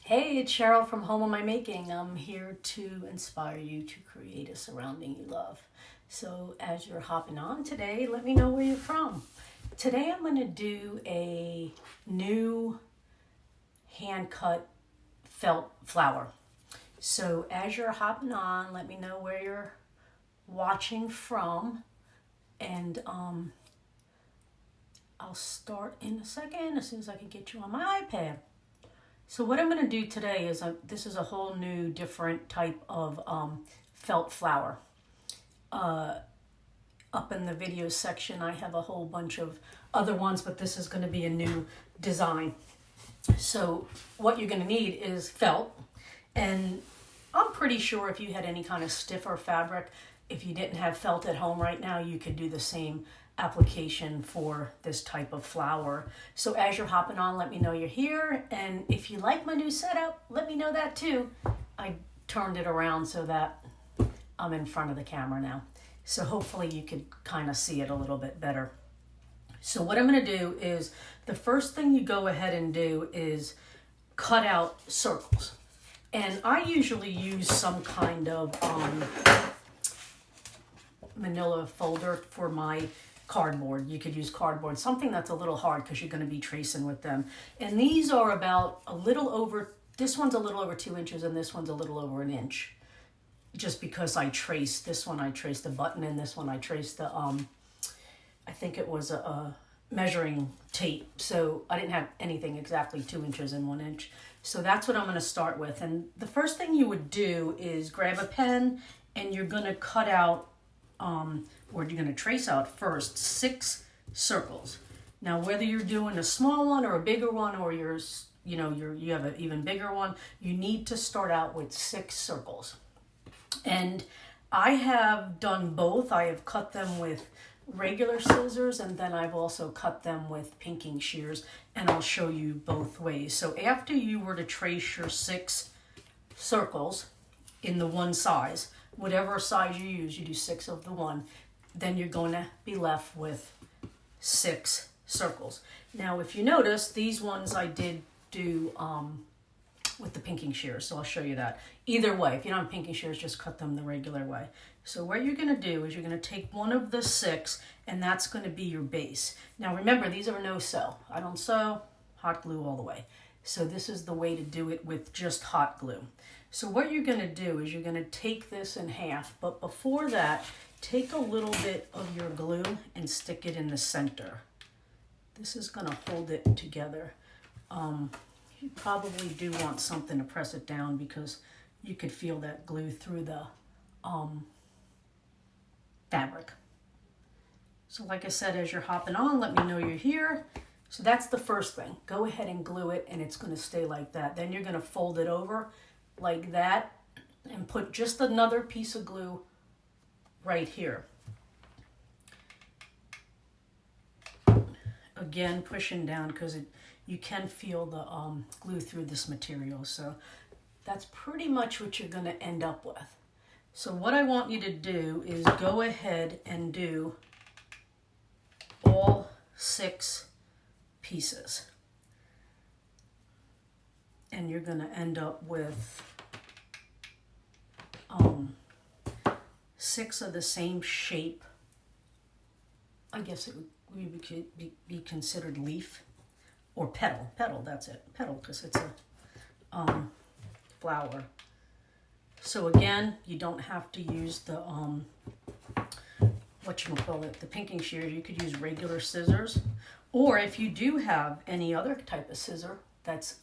Hey, it's Cheryl from Home of My Making. I'm here to inspire you to create a surrounding you love. So as you're hopping on today, let me know where you're from. Today I'm going to do a new hand-cut felt flower. So as you're hopping on, let me know where you're watching from, and I'll start in a second as soon as I can get you on my iPad. So what I'm going to do today is, this is a whole new different type of felt flower. Up in the video section I have a whole bunch of other ones, but this is going to be a new design. So what you're going to need is felt, and I'm pretty sure if you had any kind of stiffer fabric, if you didn't have felt at home right now, you could do the same application for this type of flower. So as you're hopping on, let me know you're here, and if you like my new setup, let me know that too. I turned it around so that I'm in front of the camera now, so hopefully you could kind of see it a little bit better. So what I'm going to do is, the first thing you go ahead and do is cut out circles, and I usually use some kind of manila folder for my cardboard. You could use cardboard, something that's a little hard because you're going to be tracing with them. And these are about a little over, this one's a little over 2 inches and this one's a little over an inch. Just because I traced, this one I traced the button, and this one I traced the, I think it was a measuring tape. So I didn't have anything exactly 2 inches and 1 inch. So that's what I'm going to start with. And the first thing you would do is grab a pen, and you're going to cut out, or you're going to trace out first 6 circles. Now, whether you're doing a small one or a bigger one, or you have an even bigger one, you need to start out with 6 circles. And I have done both. I have cut them with regular scissors, and then I've also cut them with pinking shears, and I'll show you both ways. So after you were to trace your 6 circles in the one size, whatever size you use, you do 6 of the one, then you're going to be left with 6 circles. Now, if you notice, these ones I did do with the pinking shears, so I'll show you that. Either way, if you don't have pinking shears, just cut them the regular way. So what you're going to do is you're going to take one of the 6, and that's going to be your base. Now remember, these are no sew. I don't sew, hot glue all the way. So this is the way to do it with just hot glue. So what you're going to do is you're going to take this in half, but before that, take a little bit of your glue and stick it in the center. This is going to hold it together. You probably do want something to press it down, because you could feel that glue through the fabric. So like I said, as you're hopping on, let me know you're here. So that's the first thing. Go ahead and glue it, and it's going to stay like that. Then you're going to fold it over like that and put just another piece of glue right here. Again, pushing down, because you can feel the glue through this material. So that's pretty much what you're going to end up with. So what I want you to do is go ahead and do all 6 pieces. And you're going to end up with 6 of the same shape. I guess it would be considered leaf or petal. Petal, that's it. Petal, because it's a flower. So again, you don't have to use the the pinking shears. You could use regular scissors, or if you do have any other type of scissor that's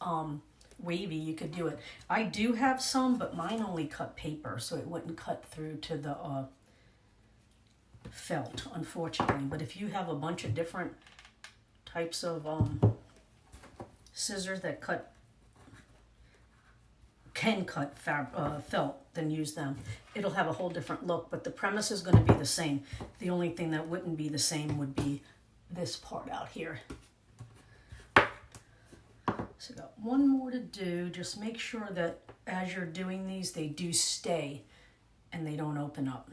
wavy, you could do it. I do have some, but mine only cut paper, so it wouldn't cut through to the felt, unfortunately. But if you have a bunch of different types of scissors that can cut felt, then use them. It'll have a whole different look, but the premise is going to be the same. The only thing that wouldn't be the same would be this part out here. So got one more to do. Just make sure that as you're doing these, they do stay and they don't open up.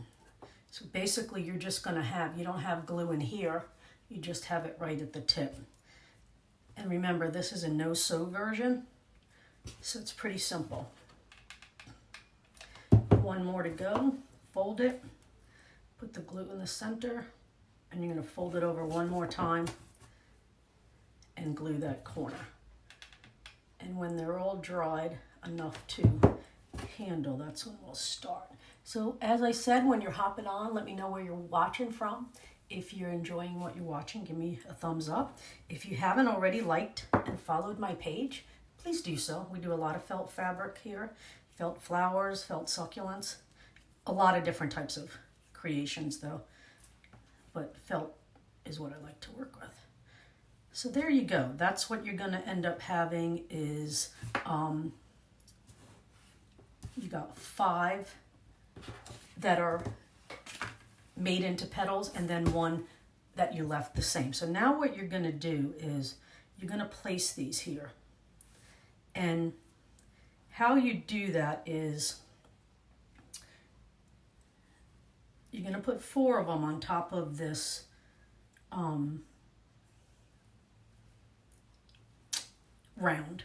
So basically you're just going to have, you don't have glue in here, you just have it right at the tip. And remember, this is a no-sew version. So it's pretty simple. One more to go. Fold it, put the glue in the center, and you're going to fold it over one more time and glue that corner. And when they're all dried enough to handle, that's when we'll start. So as I said, when you're hopping on, let me know where you're watching from. If you're enjoying what you're watching, give me a thumbs up. If you haven't already liked and followed my page, please do so. We do a lot of felt fabric here, felt flowers, felt succulents, a lot of different types of creations though, but felt is what I like to work with. So there you go. That's what you're gonna end up having is, you got 5 that are made into petals and then 1 that you left the same. So now what you're gonna do is you're gonna place these here. And how you do that is you're going to put 4 of them on top of this round.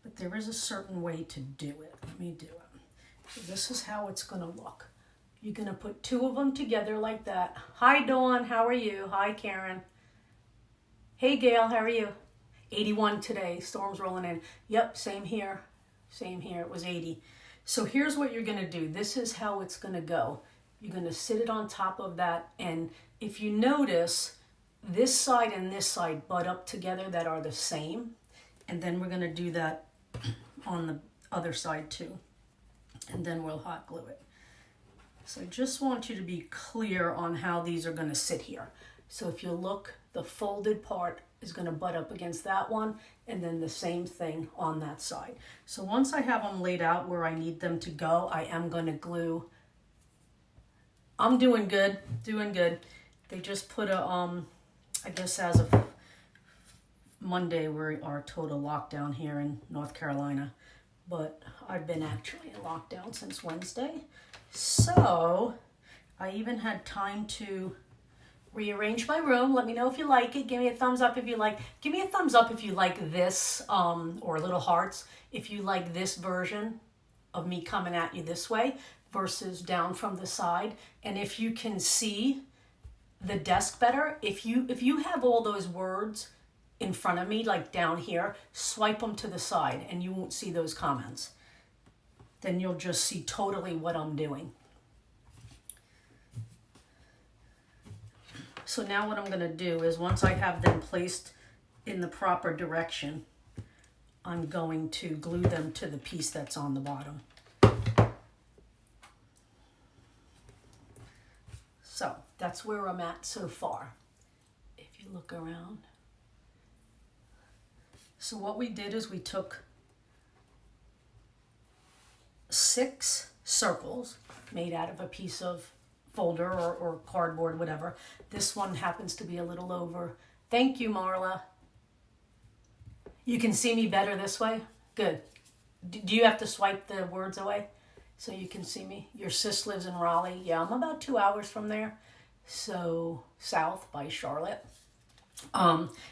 But there is a certain way to do it. Let me do it. So this is how it's going to look. You're going to put 2 of them together like that. Hi, Dawn. How are you? Hi, Karen. Hey, Gail. How are you? 81 today. Storm's rolling in. Yep, same here. Same here. It was 80. So here's what you're going to do. This is how it's going to go. You're going to sit it on top of that. And if you notice, this side and this side butt up together that are the same. And then we're going to do that on the other side too. And then we'll hot glue it. So I just want you to be clear on how these are going to sit here. So if you look, the folded part is going to butt up against that one, and then the same thing on that side. So once I have them laid out where I need them to go, I am going to glue. I'm doing good, doing good. They just put a, I guess as of Monday, we are total lockdown here in North Carolina, but I've been actually in lockdown since Wednesday. So I even had time to rearrange my room. Let me know if you like it. Give me a thumbs up if you like. Give me a thumbs up if you like this, or little hearts if you like this version of me coming at you this way versus down from the side. And if you can see the desk better, if you have all those words in front of me, like down here, swipe them to the side and you won't see those comments. Then you'll just see totally what I'm doing. So now what I'm going to do is once I have them placed in the proper direction, I'm going to glue them to the piece that's on the bottom. So that's where I'm at so far, if you look around. So what we did is we took 6 circles made out of a piece of folder or cardboard, whatever. This one happens to be a little over. Thank you, Marla. You can see me better this way? Good. Do you have to swipe the words away so you can see me? Your sis lives in Raleigh. Yeah, I'm about 2 hours from there. So south by Charlotte.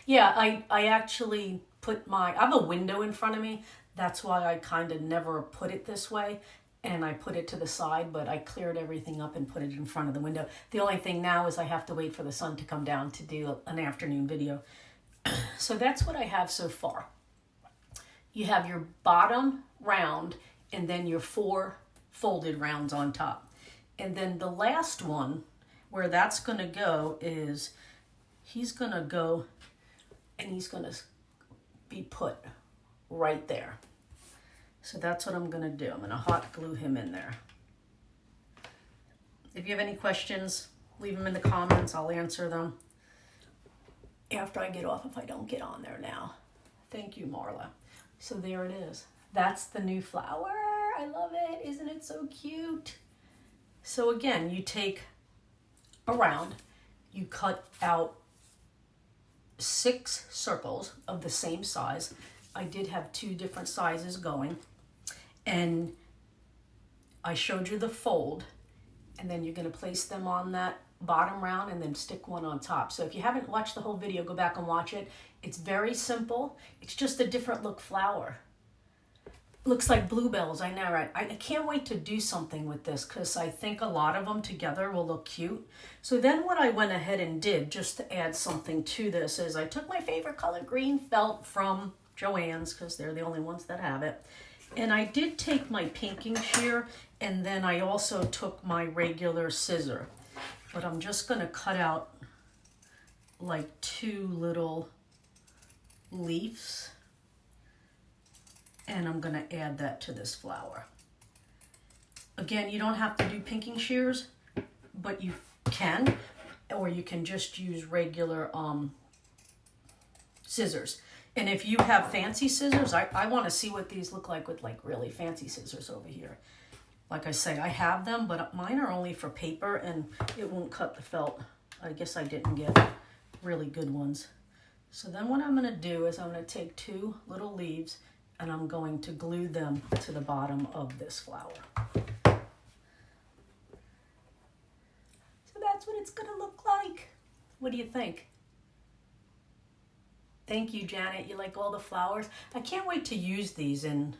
Yeah, I actually put I have a window in front of me. That's why I kind of never put it this way. And I put it to the side, but I cleared everything up and put it in front of the window. The only thing now is I have to wait for the sun to come down to do an afternoon video. So that's what I have so far. You have your bottom round and then your 4 folded rounds on top. And then the last one, where that's going to go is he's going to go and he's going to be put right there. So that's what I'm going to do. I'm going to hot glue him in there. If you have any questions, leave them in the comments. I'll answer them after I get off if I don't get on there now. Thank you, Marla. So there it is. That's the new flower. I love it. Isn't it so cute? So again, you take a round, you cut out 6 circles of the same size. I did have 2 different sizes going. And I showed you the fold, and then you're going to place them on that bottom round and then stick one on top. So if you haven't watched the whole video, go back and watch it. It's very simple. It's just a different look flower. Looks like bluebells, I know, right? I can't wait to do something with this because I think a lot of them together will look cute. So then what I went ahead and did, just to add something to this, is I took my favorite color, green felt from Joann's, because they're the only ones that have it. And I did take my pinking shear, and then I also took my regular scissor. But I'm just going to cut out like 2 little leaves. And I'm going to add that to this flower. Again, you don't have to do pinking shears, but you can, or you can just use regular scissors. And if you have fancy scissors, I want to see what these look like with like really fancy scissors over here. Like I say, I have them, but mine are only for paper and it won't cut the felt. I guess I didn't get really good ones. So then what I'm going to do is I'm going to take 2 little leaves and I'm going to glue them to the bottom of this flower. So that's what it's going to look like. What do you think? Thank you, Janet. You like all the flowers? I can't wait to use these. And,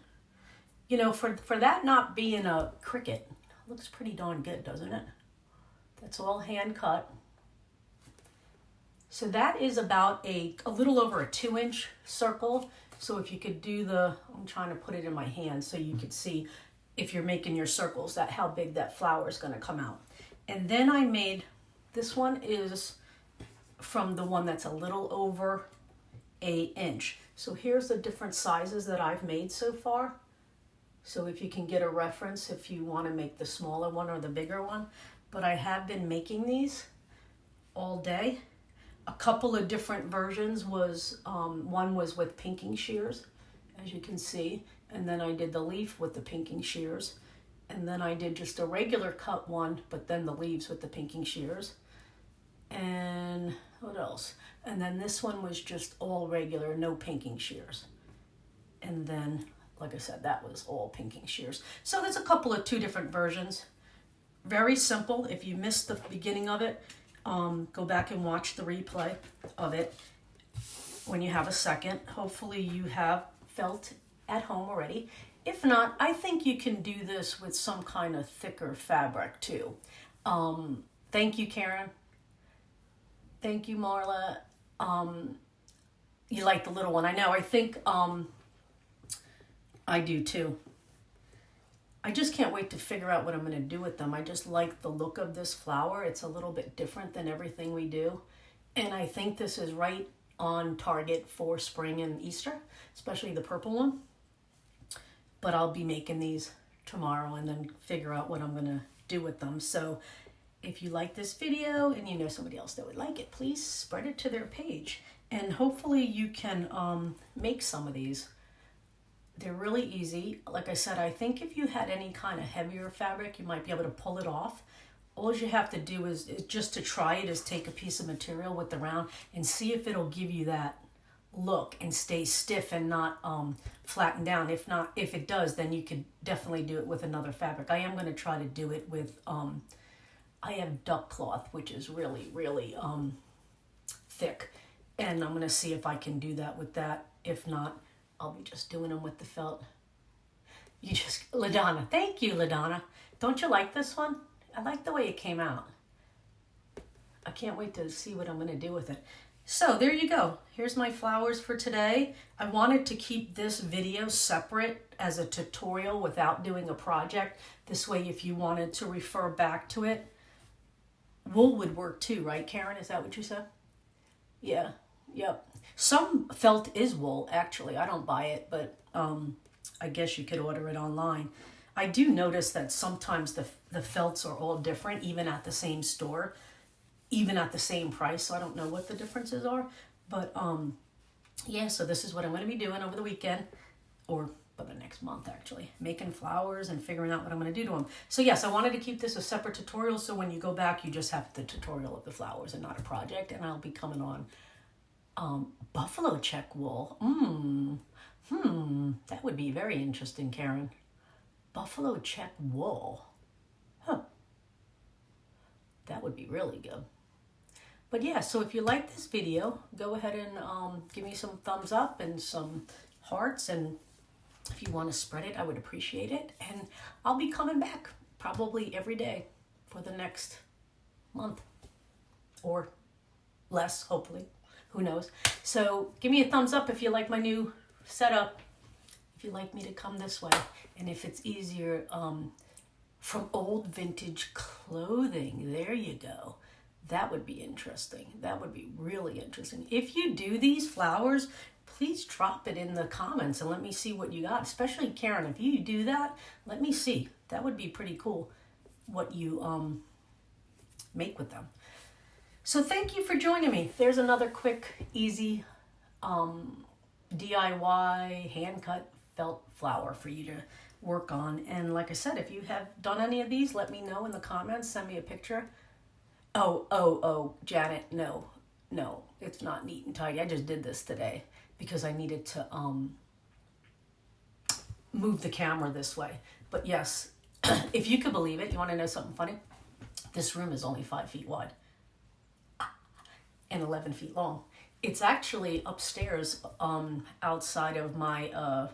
you know, for that not being a cricket, looks pretty darn good, doesn't it? That's all hand cut. So that is about a little over a 2-inch circle. So if you could do I'm trying to put it in my hand so you could see if you're making your circles, that how big that flower is going to come out. And then I made, this one is from the one that's a little over an inch. So here's the different sizes that I've made so far. So if you can get a reference, if you want to make the smaller one or the bigger one. But I have been making these all day. A couple of different versions was, one was with pinking shears, as you can see. And then I did the leaf with the pinking shears. And then I did just a regular cut one, but then the leaves with the pinking shears. And what else? And then this one was just all regular, no pinking shears. And then, like I said, that was all pinking shears. So there's a couple of 2 different versions. Very simple. If you missed the beginning of it, go back and watch the replay of it when you have a second. Hopefully you have felt at home already. If not, I think you can do this with some kind of thicker fabric too. Thank you, Karen. Thank you, Marla. You like the little one. I know. I think I do too. I just can't wait to figure out what I'm going to do with them. I just like the look of this flower. It's a little bit different than everything we do. And I think this is right on target for spring and Easter, especially the purple one. But I'll be making these tomorrow and then figure out what I'm going to do with them. So if you like this video and you know somebody else that would like it, please spread it to their page. And hopefully you can make some of these. They're really easy. Like I said, I think if you had any kind of heavier fabric, you might be able to pull it off. All you have to do is just to try it is take a piece of material with the round and see if it'll give you that look and stay stiff and not flatten down. If not, if it does, then you could definitely do it with another fabric. I am going to try to do it with, I have duck cloth, which is really, really thick. And I'm going to see if I can do that with that. If not, I'll be just doing them with the felt. LaDonna, thank you, LaDonna. Don't you like this one? I like the way it came out. I can't wait to see what I'm going to do with it. So there you go. Here's my flowers for today. I wanted to keep this video separate as a tutorial without doing a project. This way, if you wanted to refer back to it, wool would work too, right, Karen? Is that what you said? Yeah. Yep. Some felt is wool, actually. I don't buy it, but I guess you could order it online. I do notice that sometimes the felts are all different, even at the same store, even at the same price. So I don't know what the differences are. But yeah, so this is what I'm going to be doing over the weekend, or for the next month, actually. Making flowers and figuring out what I'm going to do to them. So yes, I wanted to keep this a separate tutorial, so when you go back, you just have the tutorial of the flowers and not a project. And I'll be coming on buffalo check wool. That would be very interesting, Karen. Buffalo check wool. Huh. That would be really good. But yeah, so if you like this video, go ahead and give me some thumbs up and some hearts, and If you want to spread it, I would appreciate it. And I'll be coming back probably every day for the next month or less, hopefully. Who knows? So give me a thumbs up if you like my new setup, if you like me to come this way, and if it's easier from old vintage clothing. There you go. That would be interesting. That would be really interesting. If you do these flowers, please drop it in the comments and let me see what you got. Especially Karen, if you do that, let me see. That would be pretty cool what you make with them. So thank you for joining me. There's another quick, easy DIY hand-cut felt flower for you to work on. And like I said, if you have done any of these, let me know in the comments. Send me a picture. Oh, Janet, no, it's not neat and tidy. I just did this today because I needed to move the camera this way. But yes, if you could believe it, you want to know something funny? This room is only 5 feet wide and 11 feet long. It's actually upstairs outside of my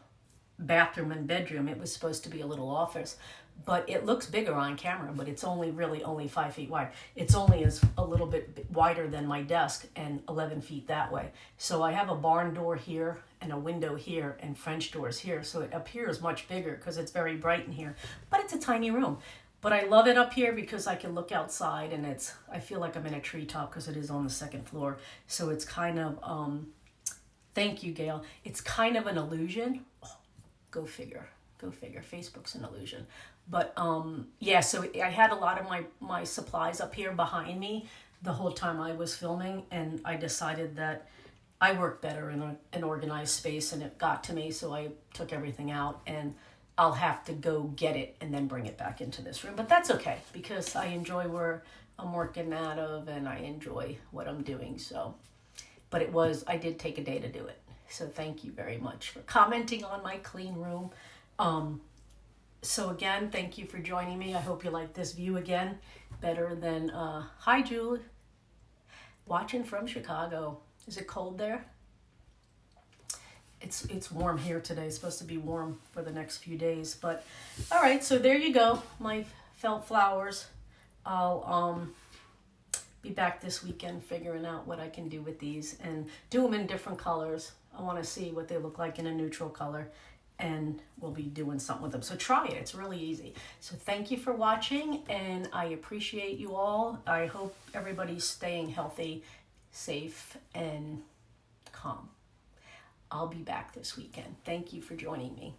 bathroom and bedroom. It was supposed to be a little office, but it looks bigger on camera, but it's only 5 feet wide. It's only a little bit wider than my desk and 11 feet that way. So I have a barn door here and a window here and French doors here. So it appears much bigger because it's very bright in here, but it's a tiny room. But I love it up here because I can look outside and I feel like I'm in a treetop because it is on the second floor. So it's kind of, thank you, Gail. It's kind of an illusion. Oh, go figure. Facebook's an illusion. But yeah, so I had a lot of my supplies up here behind me the whole time I was filming, and I decided that I work better in an organized space, and it got to me, so I took everything out, and I'll have to go get it and then bring it back into this room. But that's okay, because I enjoy where I'm working out of, and I enjoy what I'm doing. So, but I did take a day to do it. So thank you very much for commenting on my clean room. So again, thank you for joining me. I hope you like this view again better than, hi Julie, watching from Chicago. Is it cold there? It's warm here today. It's supposed to be warm for the next few days. But all right, so there you go, my felt flowers. I'll be back this weekend figuring out what I can do with these and do them in different colors. I want to see what they look like in a neutral color, and we'll be doing something with them. So try it. It's really easy. So thank you for watching, and I appreciate you all. I hope everybody's staying healthy, safe, and calm. I'll be back this weekend. Thank you for joining me.